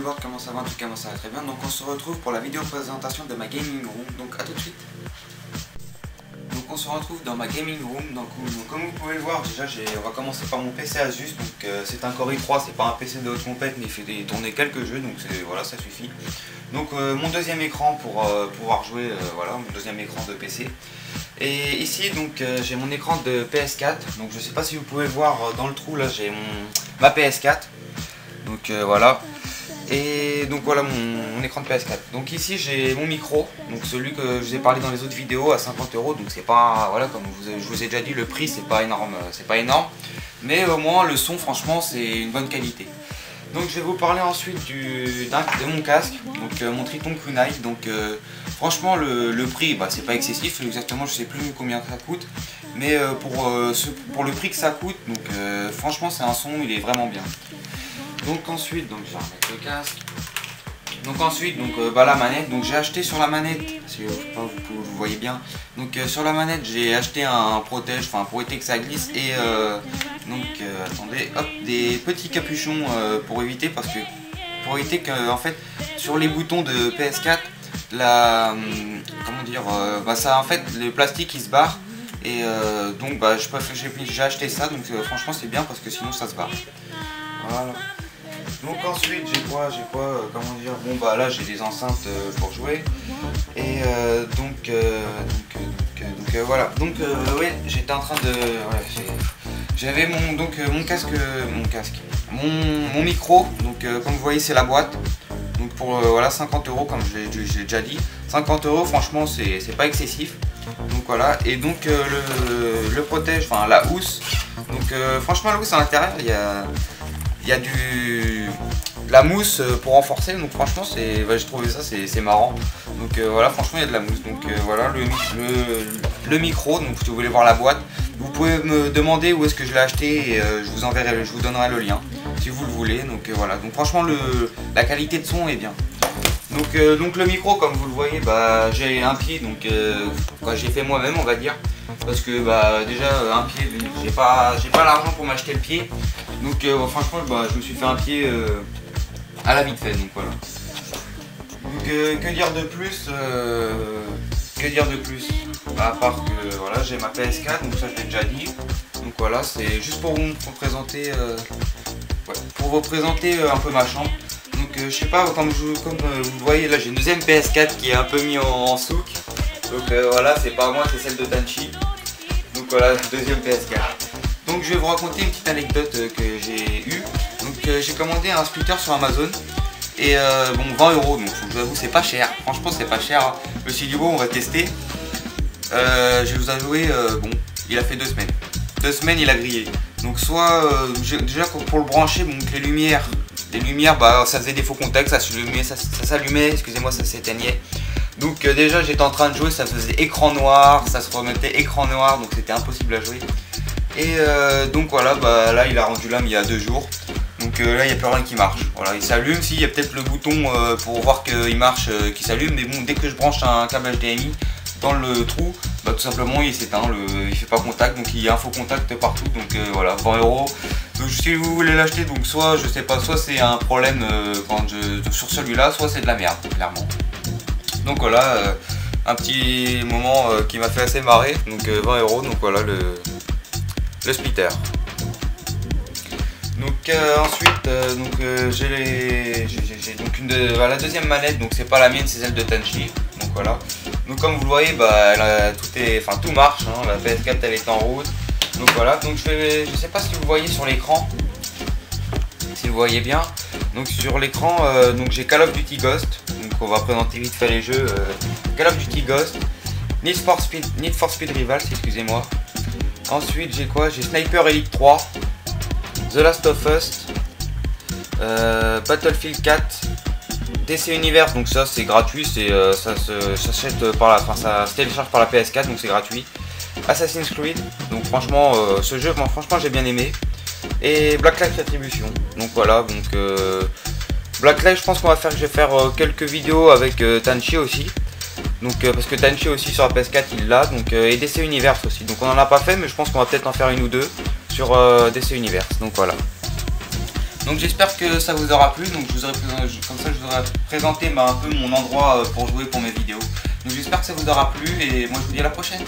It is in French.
voir comment ça va, en tout cas moi ça va très bien. Donc on se retrouve pour la vidéo présentation de ma gaming room, donc à tout de suite. Donc on se retrouve dans ma gaming room, donc comme vous pouvez le voir déjà on va commencer par mon PC Asus. Donc c'est un Core i3, c'est pas un PC de haute compète mais il fait tourner quelques jeux, donc voilà, ça suffit. Donc mon deuxième écran pour pouvoir jouer, voilà, mon deuxième écran de PC. Et ici donc j'ai mon écran de PS4, donc je sais pas si vous pouvez voir dans le trou là, j'ai ma PS4. Donc voilà, et donc voilà mon écran de PS4. Donc ici j'ai mon micro, donc celui que je vous ai parlé dans les autres vidéos à 50 €. Donc c'est pas, voilà, comme je vous ai déjà dit, le prix c'est pas énorme, mais au moins le son franchement c'est une bonne qualité. Donc je vais vous parler ensuite de mon casque, donc mon Triton Kunai. Donc franchement le prix c'est pas excessif, exactement je sais plus combien ça coûte, mais pour le prix que ça coûte, donc franchement c'est un son, il est vraiment bien. Donc ensuite, donc je vais remettre le casque. Donc ensuite, donc la manette. Donc j'ai acheté sur la manette, si vous voyez bien. Donc sur la manette, j'ai acheté un protège, enfin pour éviter que ça glisse, et attendez, hop, des petits capuchons pour éviter que en fait sur les boutons de PS4, comment dire, ça en fait le plastique il se barre, et donc j'ai acheté ça. Donc franchement c'est bien parce que sinon ça se barre. Voilà. Donc ensuite j'ai quoi, comment dire, là j'ai des enceintes pour jouer, et voilà, donc ouais, j'étais en train de, j'avais mon micro, donc comme vous voyez c'est la boîte, donc pour voilà 50 € comme j'ai déjà dit, 50 € franchement c'est pas excessif. Donc voilà, et donc le protège, enfin la housse, donc franchement la housse à l'intérieur il y a la mousse pour renforcer, donc franchement j'ai trouvé ça c'est marrant. Donc voilà, franchement il y a de la mousse. Donc voilà le micro, donc si vous voulez voir la boîte, vous pouvez me demander où est-ce que je l'ai acheté, et je vous donnerai le lien si vous le voulez. Donc voilà, donc franchement la qualité de son est bien. Donc le micro, comme vous le voyez, j'ai un pied, donc j'ai fait moi-même on va dire, parce que déjà un pied, j'ai pas l'argent pour m'acheter le pied. Donc franchement je me suis fait un pied à la vite fait, donc voilà. Donc que dire de plus, à part que voilà, j'ai ma PS4, donc ça je l'ai déjà dit. Donc voilà, c'est juste pour vous présenter, un peu ma chambre. Donc je sais pas, comme vous voyez là, j'ai une deuxième PS4 qui est un peu mis en souk. Donc voilà, c'est pas moi, c'est celle de Tanchi. Donc voilà, deuxième PS4. Donc je vais vous raconter une petite anecdote que j'ai eue. Donc j'ai commandé un splitter sur Amazon, et 20 €, donc je vous avoue c'est pas cher, franchement c'est pas cher. Je me suis dit on va tester. Je vais vous avouer, il a fait 2 semaines. 2 semaines il a grillé. Donc soit déjà pour le brancher, donc les lumières ça faisait des faux contacts, ça s'allumait, excusez-moi, ça s'éteignait. Donc déjà j'étais en train de jouer, ça faisait écran noir, ça se remettait écran noir, donc c'était impossible à jouer. Et donc voilà, là il a rendu l'âme il y a 2 jours. Donc là il n'y a plus rien qui marche. Voilà, il s'allume, il y a peut-être le bouton pour voir qu'il marche qui s'allume, mais bon, dès que je branche un câble HDMI dans le trou, tout simplement il s'éteint, il fait pas contact, donc il y a un faux contact partout. Donc voilà, 20 €. Donc si vous voulez l'acheter, donc soit je sais pas, soit c'est un problème sur celui-là, soit c'est de la merde, clairement. Donc voilà, un petit moment qui m'a fait assez marrer. Donc 20 €, donc voilà le splitter. Donc ensuite j'ai donc la deuxième manette, donc c'est pas la mienne, c'est celle de Tanchi. Donc voilà, donc comme vous le voyez, tout marche, hein, la PS4 elle est en route. Donc voilà, donc je sais pas si vous voyez sur l'écran, si vous voyez bien. Donc sur l'écran, donc j'ai Call of Duty Ghost, donc on va présenter vite fait les jeux. Call of Duty Ghost, Need for Speed Rivals, excusez-moi. Ensuite j'ai quoi? J'ai Sniper Elite 3, The Last of Us, Battlefield 4, DC Universe, donc ça c'est gratuit, ça se télécharge par la PS4, donc c'est gratuit. Assassin's Creed, donc franchement ce jeu, franchement j'ai bien aimé. Et Black Lives Retribution, donc voilà, donc Black Lives, je pense je vais faire quelques vidéos avec Tanchi aussi. Donc parce que Tanchi aussi sur la PS4 il l'a, donc et DC Universe aussi. Donc on en a pas fait, mais je pense qu'on va peut-être en faire une ou deux sur DC Universe. Donc voilà. Donc j'espère que ça vous aura plu. Donc comme ça je vous aurais présenté un peu mon endroit pour jouer pour mes vidéos. Donc j'espère que ça vous aura plu et moi je vous dis à la prochaine.